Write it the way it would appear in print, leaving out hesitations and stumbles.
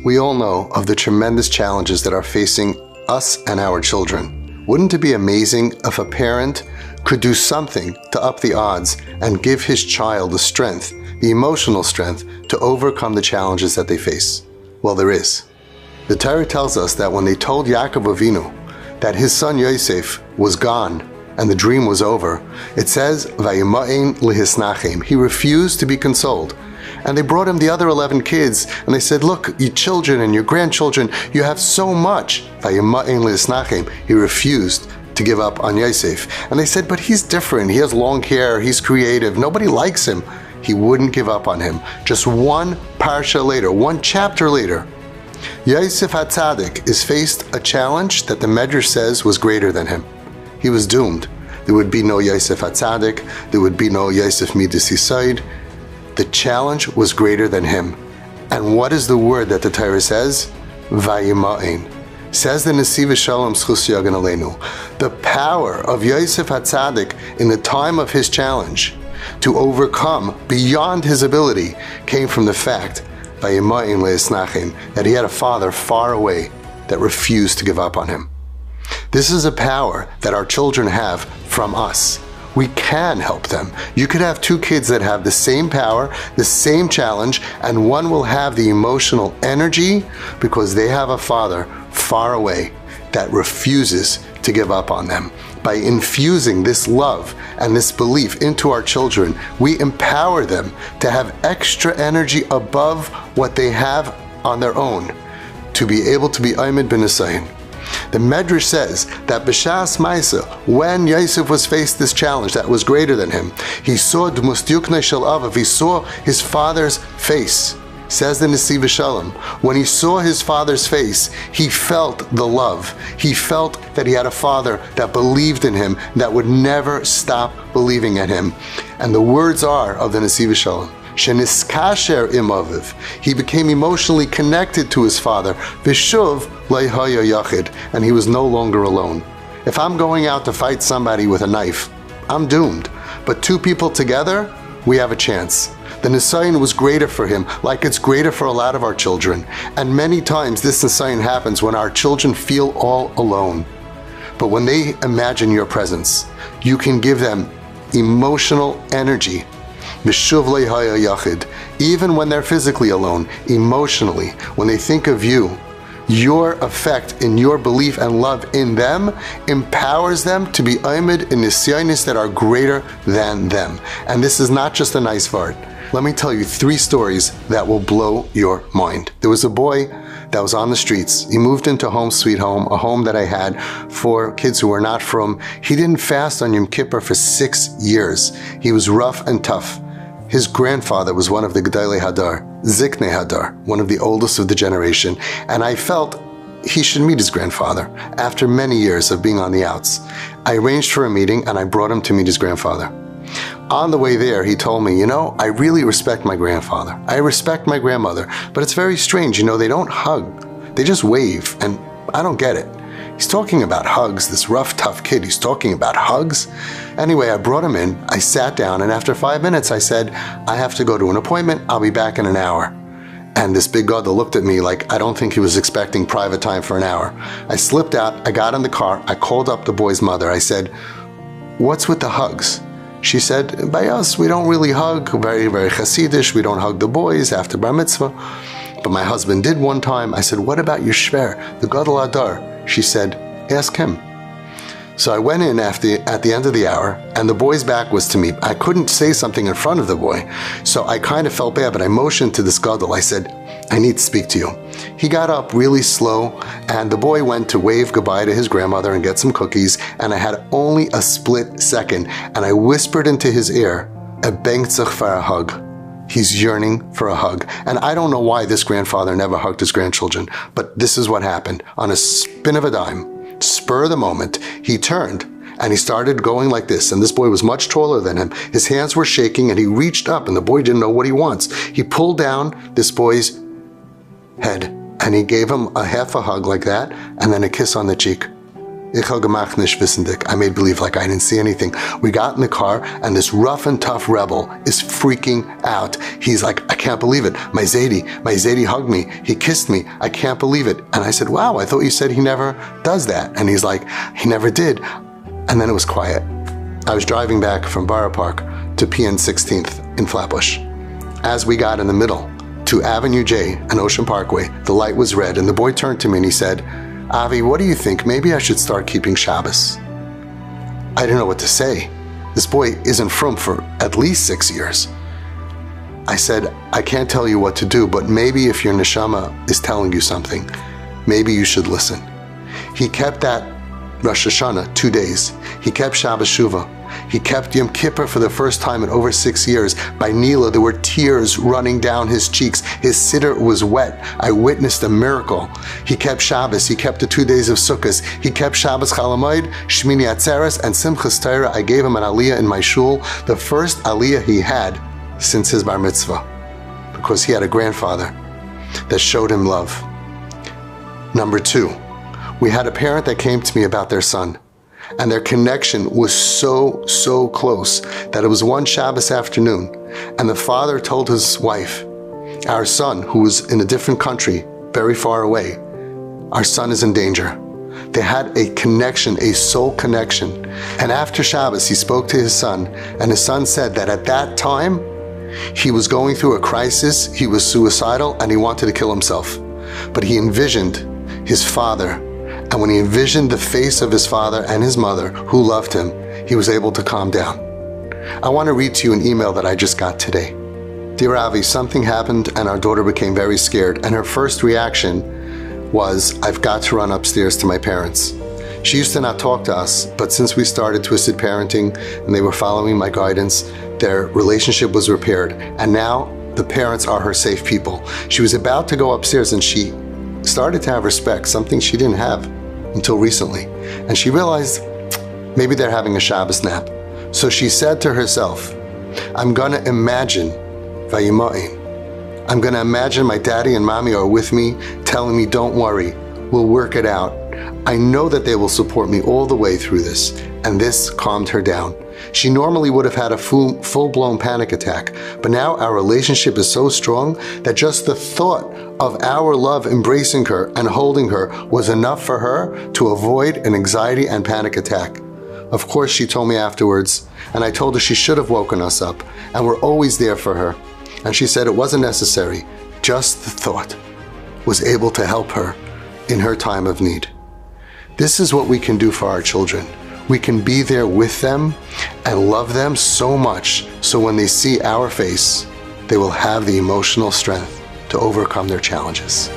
We all know of the tremendous challenges that are facing us and our children. Wouldn't it be amazing if a parent could do something to up the odds and give his child the strength, the emotional strength, to overcome the challenges that they face? Well, there is. The Torah tells us that when they told Yaakov Avinu that his son Yosef was gone and the dream was over, it says, Vayima'in lihisnachem. He refused to be consoled. And they brought him the other 11 kids, and they said, look, your children and your grandchildren, you have so much. Vayima'in lihisnachem. He refused to give up on Yosef. And they said, but he's different. He has long hair. He's creative. Nobody likes him. He wouldn't give up on him. Just one parsha later, one chapter later, Yosef HaTzadik is faced a challenge that the Medrash says was greater than him. He was doomed. There would be no Yosef HaTzadik. There would be no Yosef Midas Yisod. The challenge was greater than him. And what is the word that the Torah says? Vayima'in. Says the Nesiv Shalom Schus Yagan Aleinu. The power of Yosef HaTzadik in the time of his challenge to overcome beyond his ability came from the fact that he had a father far away that refused to give up on him. This is a power that our children have from us. We can help them. You could have two kids that have the same power, the same challenge, and one will have the emotional energy because they have a father far away that refuses to give up on them. By infusing this love and this belief into our children, we empower them to have extra energy above what they have on their own to be able to be Aymed bin Husayn. The Medrash says that B'shas Maisa, when Yosef was faced this challenge that was greater than him, he saw Dmus Yuknei Shel Avav, he saw his father's face. Says the Nesiv Shalom, when he saw his father's face, he felt the love. He felt that he had a father that believed in him, that would never stop believing in him. And the words are of the Nesiv Shalom, Sheniskasher im Aviv. He became emotionally connected to his father, Vishuv leihaya yachid, and he was no longer alone. If I'm going out to fight somebody with a knife, I'm doomed. But two people together, we have a chance. The Nisayon was greater for him, like it's greater for a lot of our children. And many times this Nisayon happens when our children feel all alone. But when they imagine your presence, you can give them emotional energy. Even when they're physically alone, emotionally, when they think of you, your effect in your belief and love in them empowers them to be Aymed in Nisyanis that are greater than them. And this is not just a nice word. Let me tell you 3 stories that will blow your mind. There was a boy that was on the streets. He moved into Home Sweet Home, a home that I had for kids who were not from. He didn't fast on Yom Kippur for 6 years. He was rough and tough. His grandfather was one of the Gedolei Hadar, Ziknei Hadar, one of the oldest of the generation, and I felt he should meet his grandfather after many years of being on the outs. I arranged for a meeting and I brought him to meet his grandfather. On the way there, he told me, I really respect my grandfather. I respect my grandmother, but it's very strange, they don't hug. They just wave, and I don't get it. He's talking about hugs, this rough, tough kid, he's talking about hugs? Anyway, I brought him in, I sat down, and after 5 minutes I said, I have to go to an appointment, I'll be back in an hour. And this big gadol looked at me like I don't think he was expecting private time for an hour. I slipped out, I got in the car, I called up the boy's mother, I said, what's with the hugs? She said, by us, we don't really hug, very, very Hasidish, we don't hug the boys after bar mitzvah. But my husband did one time. I said, what about your shver, the gadol Adar? She said, ask him. So I went in at the end of the hour, and the boy's back was to me. I couldn't say something in front of the boy, so I kind of felt bad, but I motioned to this gadol. I said, I need to speak to you. He got up really slow, and the boy went to wave goodbye to his grandmother and get some cookies, and I had only a split second, and I whispered into his ear, a bengtzach for a hug. He's yearning for a hug. And I don't know why this grandfather never hugged his grandchildren, but this is what happened. On a spin of a dime, spur of the moment, he turned and he started going like this. And this boy was much taller than him. His hands were shaking and he reached up and the boy didn't know what he wants. He pulled down this boy's head and he gave him a half a hug like that and then a kiss on the cheek. Ich habe gemacht nicht wissendig. I made believe like I didn't see anything. We got in the car, and this rough and tough rebel is freaking out. He's like, I can't believe it. My Zaidi hugged me. He kissed me. I can't believe it. And I said, wow, I thought you said he never does that. And he's like, he never did. And then it was quiet. I was driving back from Borough Park to PN 16th in Flatbush. As we got in the middle to Avenue J and Ocean Parkway, the light was red, and the boy turned to me and he said, Avi, what do you think? Maybe I should start keeping Shabbos. I didn't know what to say. This boy isn't frum for at least 6 years. I said, I can't tell you what to do, but maybe if your neshama is telling you something, maybe you should listen. He kept that Rosh Hashanah 2 days. He kept Shabbos Shuvah. He kept Yom Kippur for the first time in over 6 years. By Nila, there were tears running down his cheeks. His siddur was wet. I witnessed a miracle. He kept Shabbos. He kept the 2 days of Sukkot. He kept Shabbos Chalamoid, Shmini Atzeres, and Simchas Torah. I gave him an aliyah in my shul, the first aliyah he had since his bar mitzvah, because he had a grandfather that showed him love. Number 2, we had a parent that came to me about their son. And their connection was so close that it was one Shabbos afternoon, and the father told his wife, our son, who was in a different country, very far away, our son is in danger. They had a connection, a soul connection. And after Shabbos, he spoke to his son, and his son said that at that time, he was going through a crisis, he was suicidal, and he wanted to kill himself. But he envisioned his father. And when he envisioned the face of his father and his mother, who loved him, he was able to calm down. I want to read to you an email that I just got today. Dear Avi, something happened and our daughter became very scared, and her first reaction was, I've got to run upstairs to my parents. She used to not talk to us, but since we started Twisted Parenting and they were following my guidance, their relationship was repaired, and now the parents are her safe people. She was about to go upstairs and she started to have respect, something she didn't have until recently. And she realized maybe they're having a Shabbos nap. So she said to herself, I'm gonna imagine Vayima'in. I'm gonna imagine my daddy and mommy are with me, telling me, don't worry, we'll work it out. I know that they will support me all the way through this. And this calmed her down. She normally would have had a full-blown panic attack, but now our relationship is so strong that just the thought of our love embracing her and holding her was enough for her to avoid an anxiety and panic attack. Of course, she told me afterwards, and I told her she should have woken us up, and we're always there for her. And she said it wasn't necessary, just the thought was able to help her in her time of need. This is what we can do for our children. We can be there with them and love them so much so when they see our face, they will have the emotional strength to overcome their challenges.